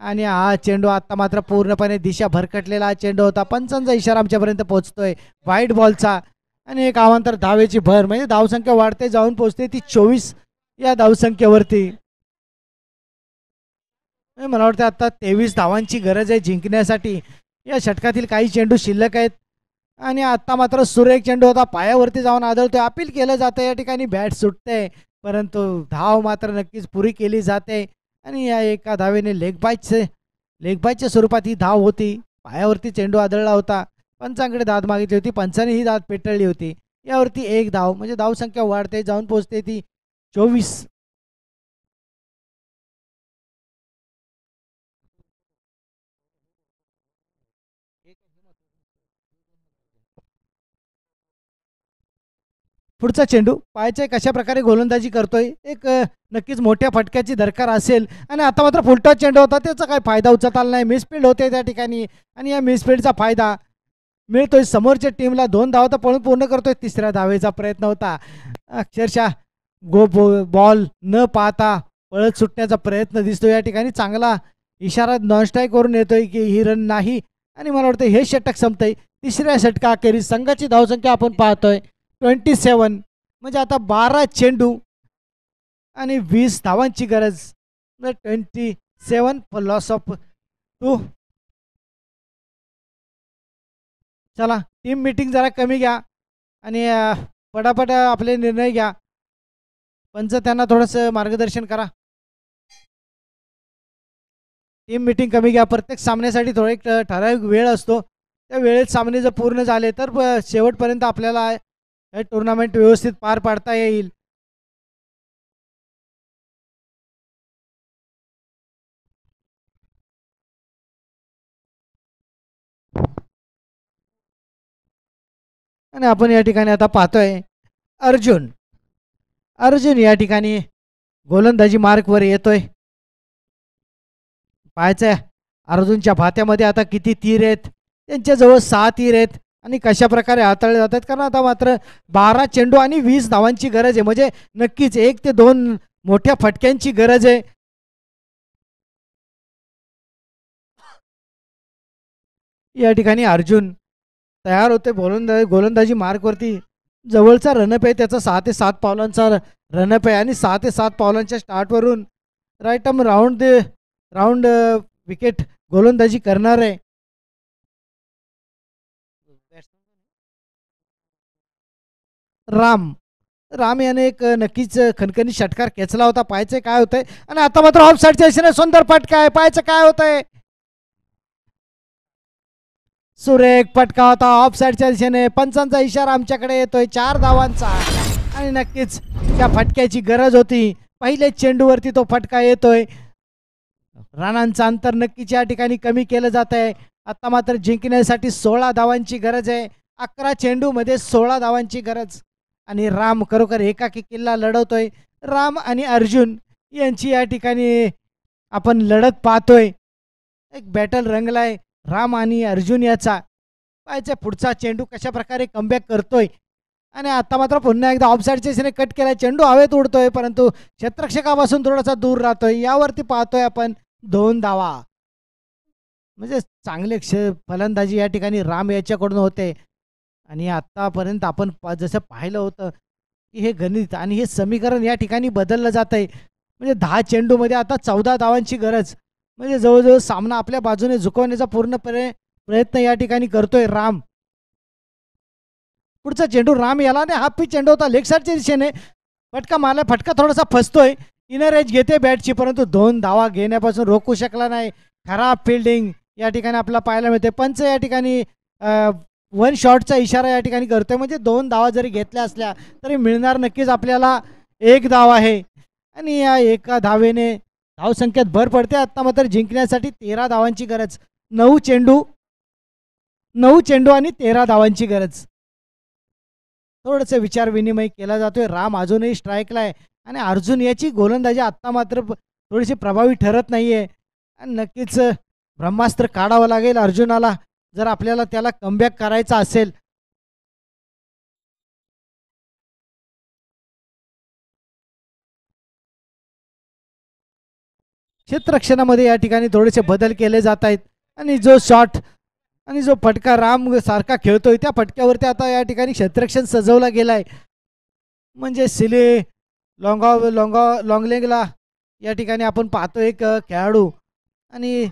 आणि हा चेंडू आता मात्र पूर्णपणे दिशा भरकटलेला हा चेंडू होता. पंचांचा इशारा आमच्यापर्यंत पोहोचतोय व्हाईट बॉलचा आणि एक अवांतर धावेची भर म्हणजे धावसंख्या वाढते जाऊन पोहोचते ती 24 या धावसंख्येवरती. मला वाटतं आता 23 धावांची गरज आहे जिंकण्यासाठी. या षटकातील काही चेंडू शिल्लक आहेत आणि आता मात्र सुरेख चेंडू होता पायावरती जाऊन आदळतोय. अपील केलं जातं या ठिकाणी बॅट सुटते परंतु धाव मात्र नक्कीच पुरी केली जाते आणि या एका धावेने लेगबायच्या स्वरूपात ही धाव होती. पायावरती चेंडू आदळला होता. पंचांकडे दाद मागितली होती. पंचाने ही दाद पेटळली होती. यावरती एक धाव म्हणजे धावसंख्या वाढते जाऊन पोहोचते ती 24. पुढचा चेंडू पायाचे कशा प्रकारे गोलंदाजी करतोय. एक नक्कीच मोठ्या फटक्याची दरकार असेल आणि आता मात्र फुलटॉस चेंडू होता त्याचा काय फायदा उचलता आला नाही. मिसफिल्ड होते त्या ठिकाणी आणि या मिसफिल्डचा फायदा मिळतोय समोरच्या टीमला. 2 धावा तर पळून पूर्ण करतोय. तिसऱ्या धावेचा प्रयत्न होता. अक्षरशः बॉल न पाहता पळत सुटण्याचा प्रयत्न दिसतो या ठिकाणी. चांगला इशारा नॉनस्ट्राईक वरून येतोय की ही रन नाही आणि मला वाटतं हे षटक संपतंय. तिसऱ्या षटकाखेरीज संघाची धावसंख्या आपण पाहतोय 27 म्हणजे आता 12 चेंडू आणि 20 धावांची गरज. 27 फॉर लॉस ऑफ 2. चला टीम मीटिंग जरा कमी घ्या आणि पटापट आपले निर्णय घ्या. पंच त्यांना थोडंसं मार्गदर्शन करा. टीम मीटिंग कमी घ्या. प्रत्येक सामन्यासाठी थोडा एक ठराविक वेळ असतो. त्या वेळेत सामने जर पूर्ण झाले तर शेवटपर्यंत आपल्याला हे टुर्नामेंट व्यवस्थित पार पाडता येईल. आणि आपण या ठिकाणी आता पाहतोय अर्जुन या ठिकाणी गोलंदाजी मार्कवर येतोय. पाहायचंय अर्जुनच्या भात्यामध्ये आता किती तीर आहेत. त्यांच्याजवळ 6 तीर आहेत आणि कशा प्रकारे हाताळले जातात कारण आता मात्र 12 चेंडू आणि 20 धावांची गरज आहे. म्हणजे नक्कीच 1 ते 2 मोठ्या फटक्यांची गरज आहे. या ठिकाणी अर्जुन तयार होते गोलंदाजी मार्कवरती. जवळचा रनअप आहे त्याचा 6 ते 7 पावलांचा रनअप आहे आणि 6 ते 7 पावलांच्या स्टार्टवरून राईट आर्म राऊंड विकेट गोलंदाजी करणार आहे. राम याने एक नक्कीच खणखणी षटकार खेचला होता. पाहायचं काय होतंय आणि आता मात्र ऑफ साईडच्या दिशेने सुंदर फटका आहे. पाहायचं काय होतंय. सुरेख फटका होता ऑफ साईडच्या दिशेने. पंचांचा इशारा आमच्याकडे येतोय 4 धावांचा आणि नक्कीच त्या फटक्याची गरज होती. पहिल्या चेंडूवरती तो फटका येतोय. रनांचं अंतर नक्कीच या ठिकाणी कमी केलं जात आहे. आता मात्र जिंकण्यासाठी 16 धावांची गरज आहे. 11 चेंडूमध्ये 16 धावांची गरज आणि राम खरोखर एकाकी किल्ला लढवतोय. राम आणि अर्जुन यांची या ठिकाणी आपण लढत पाहतोय. एक बॅटल रंगलाय राम आणि अर्जुन याचा. पाहायचं पुढचा चेंडू कशा प्रकारे कमबॅक करतोय आणि आता मात्र पुन्हा एकदा ऑफसाईडच्या दिशेने कट केला. चेंडू हवेत उडतोय परंतु क्षेत्ररक्षकापासून थोडासा दूर राहतोय. यावरती पाहतोय आपण 2 धावा. म्हणजे चांगले फलंदाजी या ठिकाणी राम याच्याकडून होते आणि आतापर्यंत आपण जसं पाहिलं होतं की हे गणित आणि हे समीकरण या ठिकाणी बदललं जात आहे. म्हणजे 10 चेंडूमध्ये आता 14 धावांची गरज. म्हणजे जवळजवळ सामना आपल्या बाजूने झुकवण्याचा पूर्णपणे प्रयत्न या ठिकाणी करतोय राम. पुढचा चेंडू राम याला आणि हाफ पिच चेंडू होता लेग साईडच्या दिशेने. फटका मारला. फटका थोडासा फसतोय. इनर एज घेते बॅटची परंतु 2 धावा घेण्यापासून रोखू शकला नाही. खराब फिल्डिंग या ठिकाणी आपल्याला पाहायला मिळते. पंच या ठिकाणी 1 शॉटचा इशारा या ठिकाणी करतोय. म्हणजे 2 धावा जरी घेतल्या असल्या तरी मिळणार नक्कीच आपल्याला 1 धाव आहे आणि या एका धावेने धावसंख्येत भर पडते. आता मात्र जिंकण्यासाठी 13 धावांची गरज. 9 चेंडू 9 चेंडू आणि 13 धावांची गरज. थोडंसं विचार विनिमय केला जातोय. राम अजूनही स्ट्राईकला आहे आणि अर्जुन याची गोलंदाजी आत्ता मात्र थोडीशी प्रभावी ठरत नाहीये. आणि नक्कीच ब्रह्मास्त्र काढावं लागेल अर्जुनाला जर आपल्याला त्याला कमबॅक करायचा असेल. क्षेत्ररक्षणामध्ये या ठिकाणी थोडेसे बदल केले जात आहेत आणि जो शॉट आणि जो फटका राम सारखा खेळतोय त्या फटक्यावरती आता या ठिकाणी क्षेत्ररक्षण सजवला गेलाय. म्हणजे सिले लॉंगलेगला या ठिकाणी आपण पाहतो एक खेळाडू आणि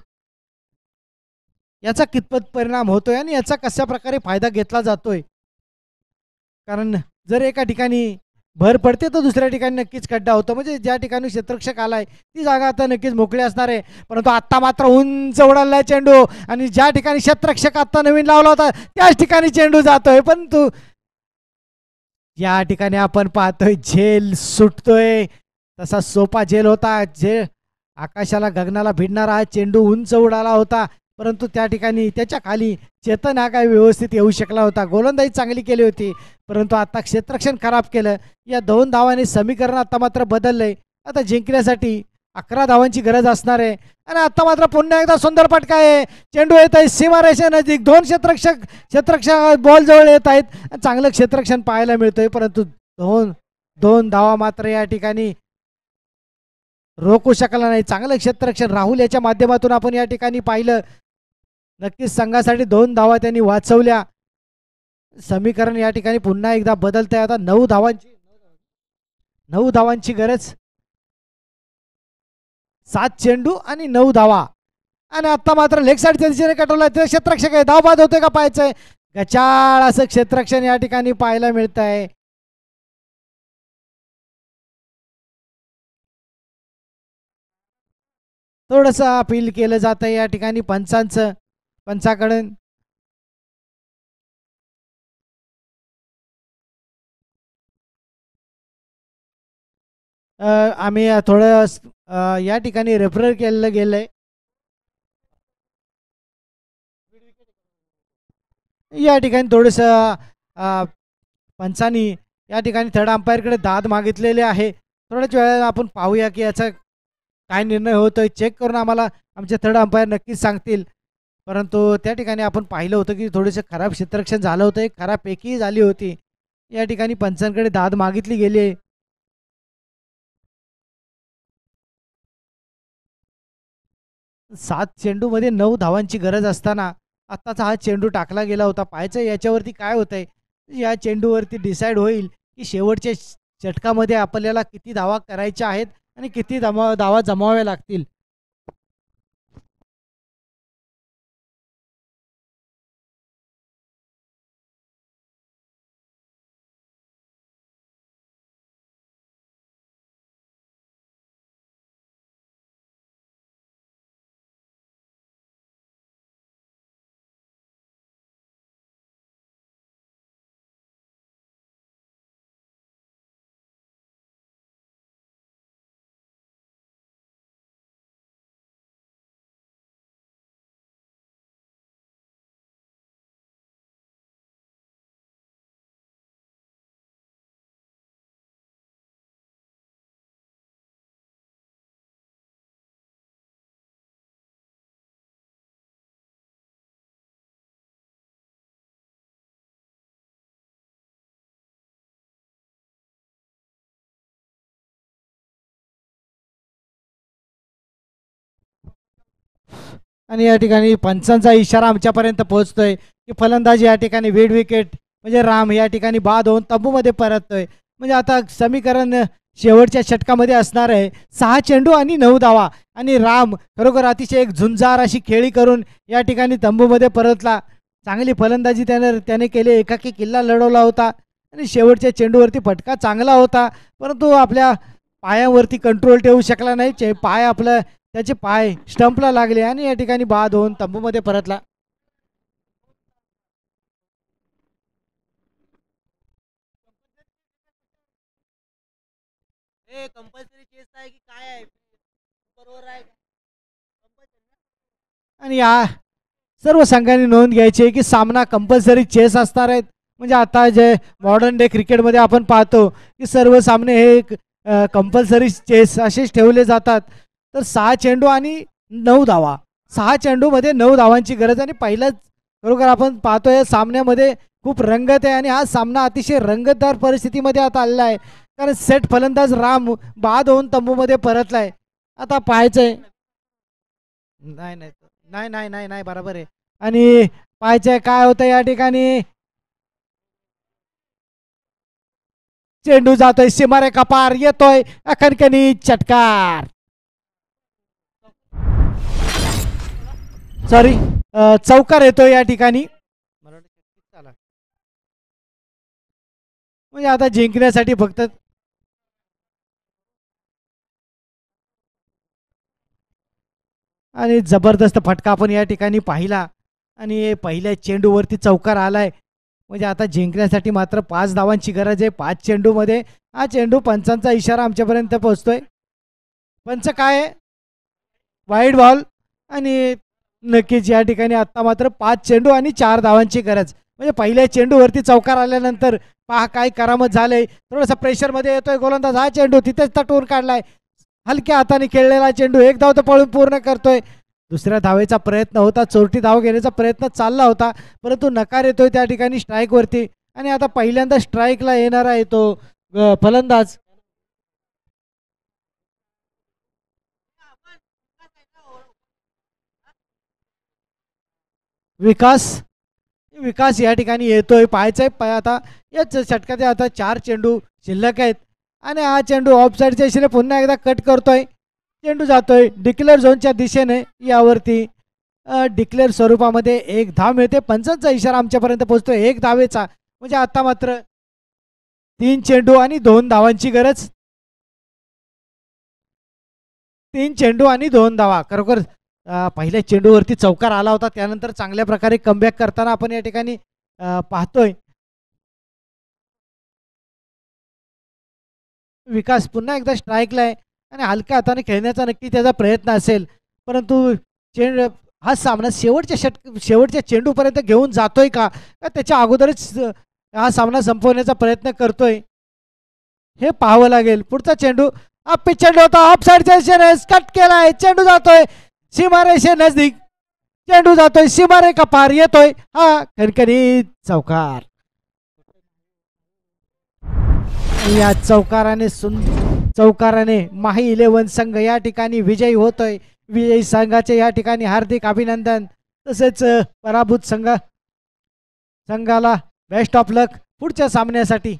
याचा कितपत परिणाम होतोय आणि याचा कशा प्रकारे फायदा घेतला जातोय. कारण जर एका ठिकाणी भर पडते तर दुसऱ्या ठिकाणी नक्कीच खड्डा होतो. म्हणजे ज्या ठिकाणी क्षेत्ररक्षक आलाय ती जागा आता नक्कीच मोकळी असणार आहे. परंतु आत्ता मात्र उंच उडालाय चेंडू आणि ज्या ठिकाणी क्षेत्ररक्षक आत्ता नवीन लावला होता त्याच ठिकाणी चेंडू जातोय. परंतु या ठिकाणी आपण पाहतोय झेल सुटतोय. तसा सोपा झेल होता. जे आकाशाला गगनाला भिडणारा हा चेंडू उंच उडाला होता. परंतु त्या ठिकाणी त्याच्या खाली चेतन हा काय व्यवस्थित येऊ शकला होता. गोलंदाजी चांगली केली होती परंतु आता क्षेत्ररक्षण खराब केलं. या 2 धावांनी समीकरण आता मात्र बदललंय. आता जिंकण्यासाठी 11 धावांची गरज असणार आहे आणि आता मात्र पुन्हा एकदा सुंदर फटका आहे. चेंडू येत आहे सीमारेषेनजीक. 2 क्षेत्ररक्षक बॉल जवळ येत आहेत. चांगलं क्षेत्ररक्षण पाहायला मिळतंय परंतु दोन धावा मात्र या ठिकाणी रोखू शकला नाही. चांगलं क्षेत्ररक्षण राहुल याच्या माध्यमातून आपण या ठिकाणी पाहिलं. नक्कीच संघासाठी 2 धावा त्यांनी वाचवल्या. समीकरण या ठिकाणी पुन्हा एकदा बदलत आहे. आता 9 धावांची गरज. 7 चेंडू आणि 9 धावा आणि आता मात्र लेग साईडच्या दिशेने कटवला. ते क्षेत्ररक्षक आहे. धाव बाद होते का पाहायचंय. गचाळ असं क्षेत्ररक्षण या ठिकाणी पाहायला मिळत आहे. थोडंसं अपील केलं जात आहे या ठिकाणी पंचाकडून. आम्ही थोडं या ठिकाणी रेफर केलं गेलंय. या ठिकाणी थोडंसं पंचांनी या ठिकाणी थर्ड अंपायरकडे दाद मागितलेले आहे. थोड्याच वेळाला आपण पाहूया की याचा काय निर्णय होतोय. चेक करून आम्हाला आमचे थर्ड अंपायर नक्कीच सांगतील. परंतु त्या ठिकाणी आपण पाहिलं होतं की थोडेसे खराब क्षेत्ररक्षण झालं होतं. एक खराब पेकी झाली होती. या ठिकाणी पंचांकडे दाद मागितली गेली आहे. 7 चेंडूमध्ये 9 धावांची गरज असताना आत्ताचा हा चेंडू टाकला गेला होता. पाहायचं याच्यावरती काय होतंय. या चेंडूवरती डिसाईड होईल की शेवटच्या षटकामध्ये आपल्याला किती धावा करायच्या आहेत आणि किती धावा जमवाव्या लागतील. आणि या ठिकाणी पंचांचा इशारा आमच्यापर्यंत पोहोचतोय की फलंदाज या ठिकाणी वेड विकेट म्हणजे राम या ठिकाणी बाद होऊन तंबूमध्ये परततोय. म्हणजे आता समीकरण शेवटच्या षटकामध्ये असणार आहे. 6 चेंडू आणि 9 धावा आणि राम खरोखर अतिशय एक झुंजार अशी खेळी करून या ठिकाणी तंबूमध्ये परतला. चांगली फलंदाजी त्याने केली. एकाकी किल्ला लढवला होता आणि शेवटच्या चेंडूवरती फटका चांगला होता परंतु आपल्या पायावरती कंट्रोल ठेवू शकला नाही. त्याचे पाय स्टंपला लागले आणि या ठिकाणी बाद होऊन तंबूमध्ये परतला. कंपल्सरी चेस आहे की काय आहे बरोबर आहे. आणि या सर्व संघांनी नोंद घ्यायची आहे की सामना कंपल्सरी चेस असणार आहेत. म्हणजे आता जे मॉडर्न डे क्रिकेटमध्ये आपण पाहतो की सर्व सामने हे कंपल्सरी चेस असेच ठेवले जातात. तर 6 चेंडू आणि 9 धावा, 6 चेंडूमध्ये 9 धावांची गरज. आणि पहिलाच खरोखर आपण पाहतोय या सामन्यामध्ये खूप रंगत आहे आणि हा सामना अतिशय रंगतदार परिस्थितीमध्ये आता आलेला आहे. कारण सेट फलंदाज राम बाद होऊन तंबूमध्ये परतलाय. आता पाहायचंय, नाही नाही नाही नाही नाही नाही बरोबर आहे. आणि पाहायचंय काय होतं या ठिकाणी. चेंडू जातोय सीमारेखा पार, येतोय अखनकनी चटकार, सॉरी चौकार येतोय या ठिकाणी. म्हणजे आता जिंकण्यासाठी फक्त आणि जबरदस्त फटका आपण या ठिकाणी पाहिला आणि पहिल्या चेंडूवरती चौकार आलाय. म्हणजे आता जिंकण्यासाठी मात्र 5 धावांची गरज आहे. 5 चेंडूमध्ये हा चेंडू पंचांचा इशारा आमच्यापर्यंत पोहोचतोय. पंच काय वाईड बॉल. आणि नक्कीच या ठिकाणी आता मात्र 5 चेंडू आणि 4 धावांची गरज. म्हणजे पहिल्या चेंडूवरती चौकार आल्यानंतर पहा काय करामत झालंय. थोडंसं प्रेशरमध्ये येतोय गोलंदाज. हा चेंडू तिथेच तटवून काढलाय. हलक्या हाताने खेळलेला चेंडू, एक धाव तर पळून पूर्ण करतोय. दुसऱ्या धावेचा प्रयत्न होता, चोरटी धाव घेण्याचा प्रयत्न चालला होता, परंतु नकार येतोय त्या ठिकाणी स्ट्राईकवरती. आणि आता पहिल्यांदा स्ट्राईकला येणारा आहे तो फलंदाज. विकास या ठिकाणी येतोय. पाहायचंय आता याच षटकात आता 4 चेंडू शिल्लक आहेत आणि हा चेंडू ऑफ साईडच्या दिशेने पुन्हा एकदा कट करतोय. चेंडू जातोय डिक्लेअर झोनच्या दिशेने. यावरती डिक्लेअर स्वरूपामध्ये 1 धाव मिळते. पंचांचा इशारा आमच्यापर्यंत पोहोचतोय 1 धावेचा. म्हणजे आता मात्र 3 चेंडू आणि 2 धावांची गरज. 3 चेंडू आणि 2 धावा. खरोखर पहिल्या चेंडूवरती चौकार आला होता, त्यानंतर चांगल्या प्रकारे कमबॅक करताना आपण या ठिकाणी पाहतोय. विकास पुन्हा एकदा स्ट्राईकला आहे आणि हलक्या हाताने खेळण्याचा नक्की त्याचा प्रयत्न असेल, परंतु हा सामना शेवटच्या चेंडूपर्यंत घेऊन जातोय का त्याच्या अगोदरच हा सामना संपवण्याचा प्रयत्न करतोय हे पाहावं लागेल. पुढचा चेंडू हा पिच चेंडू होता, ऑफ साईडच्या दिशेने कट केलाय. चेंडू जातोय सीमारेषे नजदीक. चेंडू जातोय सीमारेखा पार, येतोय हा खणखणीत चौकार. या चौकाराने माही 11 संघ या ठिकाणी विजयी होतोय. विजयी संघाचे या ठिकाणी हार्दिक अभिनंदन. तसेच पराभूत संघाला बेस्ट ऑफ लक पुढच्या सामन्यासाठी.